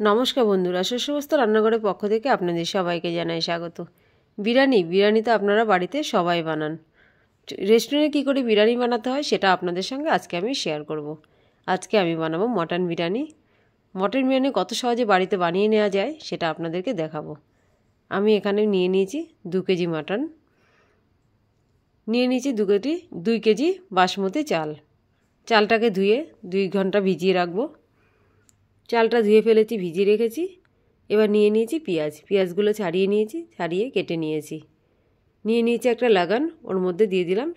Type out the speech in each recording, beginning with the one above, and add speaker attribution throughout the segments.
Speaker 1: নমস্কার বন্ধুরা, শস্যবস্ত্র রান্নাঘরের পক্ষ থেকে আপনাদের সবাইকে জানাই স্বাগত। বিরিয়ানি তো আপনারা বাড়িতে সবাই বানান। রেস্টুরেন্টে কী করে বিরিয়ানি বানাতে হয় সেটা আপনাদের সঙ্গে আজকে আমি শেয়ার করব। আজকে আমি বানাবো মটন বিরিয়ানি। মটন বিরিয়ানি কত সহজে বাড়িতে বানিয়ে নেওয়া যায় সেটা আপনাদেরকে দেখাবো। আমি এখানে নিয়ে নিয়েছি 2 কেজি মটন, নিয়ে নিয়েছি 2 কেজি বাসমতি চাল। চালটাকে ধুয়ে 2 ঘন্টা ভিজিয়ে রাখবো। চালটা ধুয়ে ফেলেছি, ভিজিয়ে রেখেছি। এবার নিয়ে নিয়েছি পেঁয়াজগুলো ছাড়িয়ে কেটে নিয়েছি। নিয়ে নিয়েছি একটা লাগান, ওর মধ্যে দিয়ে দিলাম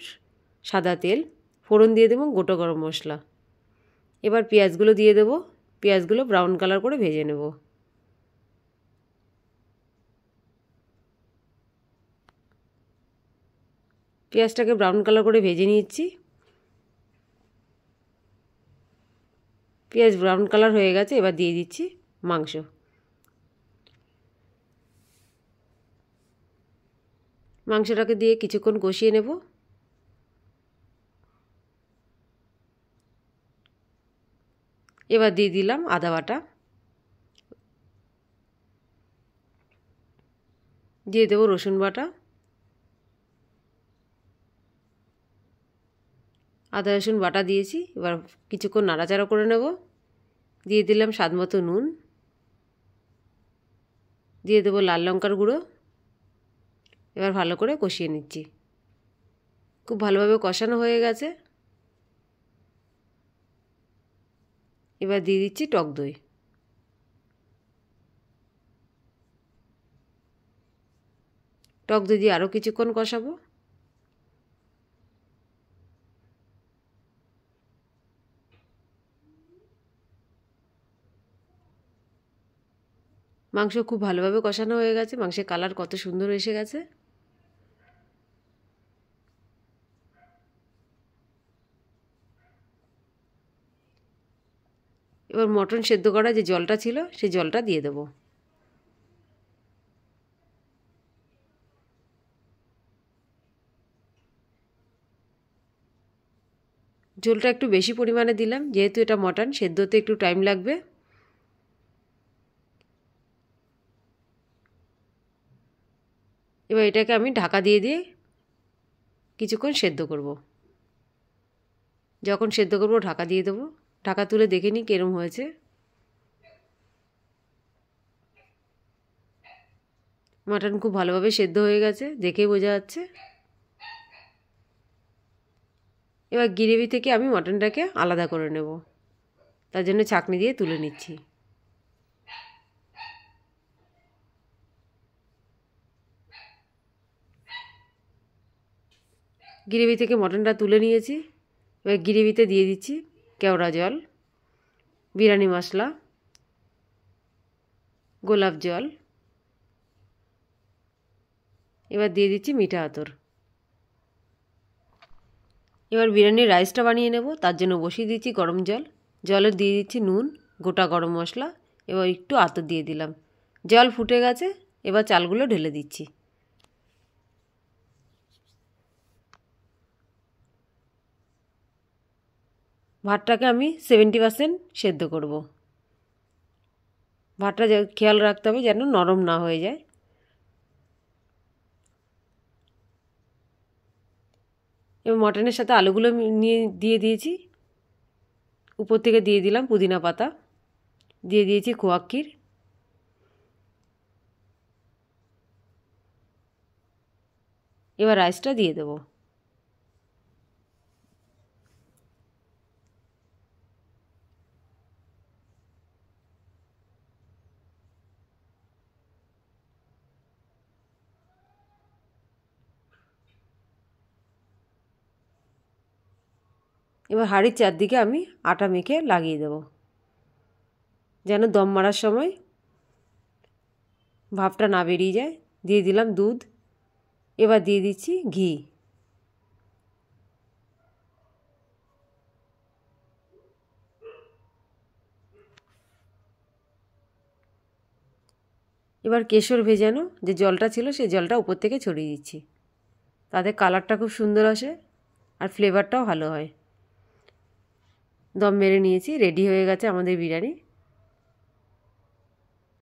Speaker 1: সাদা তেল, ফোড়ন দিয়ে দেবো গোটা গরম মশলা। এবার পেঁয়াজগুলো দিয়ে দেবো, পেঁয়াজগুলো ব্রাউন কালার করে ভেজে নেব। পেঁয়াজটাকে ব্রাউন কালার করে ভেজে নিচ্ছি। পেঁয়াজ ব্রাউন কালার হয়ে গেছে, এবার দিয়ে দিচ্ছি মাংস। মাংসটাকে দিয়ে কিছুক্ষণ কষিয়ে নেব। এবার দিয়ে দিলাম আদা বাটা, দিয়ে দেবো রসুন বাটা, আদা রসুন বাটা দিয়েছি। এবার কিছুক্ষণ নাড়াচাড়া করে নেব। দিয়ে দিলাম স্বাদ মতো নুন, দিয়ে দেবো লাল লঙ্কার গুঁড়ো। এবার ভালো করে কষিয়ে নিচ্ছি। খুব ভালোভাবে কষানো হয়ে গেছে। এবার দিয়ে দিচ্ছি টক দই। টক দই দিয়ে আরও কিছুক্ষণ কষাবো। মাংস খুব ভালোভাবে কষানো হয়ে গেছে। মাংসের কালার কত সুন্দর এসে গেছে। এবার মটন সেদ্ধ করা যে জলটা ছিল সেই জলটা দিয়ে দেবো। ঝোলটা একটু বেশি পরিমাণে দিলাম, যেহেতু এটা মটন সেদ্ধ হতে একটু টাইম লাগবে। এবার এটাকে আমি ঢাকা দিয়ে কিছুক্ষণ সেদ্ধ করব। যখন সেদ্ধ করব ঢাকা দিয়ে দেবো। ঢাকা তুলে দেখে নিই কিরম হয়েছে। মাটন খুব ভালোভাবে সেদ্ধ হয়ে গেছে, দেখেই বোঝা যাচ্ছে। এবার গ্রেভি থেকে আমি মটনটাকে আলাদা করে নেব। তার জন্য ছাঁকনি দিয়ে তুলে নিচ্ছি। গ্রেভি থেকে মটনটা তুলে নিয়েছি। এবার গ্রেভিতে দিয়ে দিচ্ছি কেওড়া জল, বিরিয়ানি মশলা, গোলাপ জল। এবার দিয়ে দিচ্ছি মিঠা আতর। এবার বিরিয়ানির রাইসটা বানিয়ে নেব। তার জন্য বসিয়ে দিচ্ছি গরম জল। জলে দিয়ে দিচ্ছি নুন, গোটা গরম মশলা, এবার একটু আতর দিয়ে দিলাম। জল ফুটে গেছে, এবার চালগুলো ঢেলে দিচ্ছি। ভাতটাকে আমি 70% সেদ্ধ করব। ভাতটা খেয়াল রাখতে হবে যেন নরম না হয়ে যায়। এবার মটনের সাথে আলুগুলো দিয়ে দিয়েছি। উপর থেকে দিয়ে দিলাম পুদিনা পাতা, দিয়ে দিয়েছি খোয়া ক্ষীর। এবার রাইসটা দিয়ে দেবো। এবার হাঁড়ির চারদিকে আমি আটা মেখে লাগিয়ে দেবো, যেন দম মারার সময় ভাপটা না বেরিয়ে যায়। দিয়ে দিলাম দুধ। এবার দিয়ে দিচ্ছি ঘি। এবার কেশর ভেজানো যে জলটা ছিল সেই জলটা উপর থেকে ছড়িয়ে দিচ্ছি। তাতে কালারটা খুব সুন্দর আসে আর ফ্লেভারটাও ভালো হয়। দম মেরে নিয়েছি, রেডি হয়ে গেছে আমাদের বিরিয়ানি।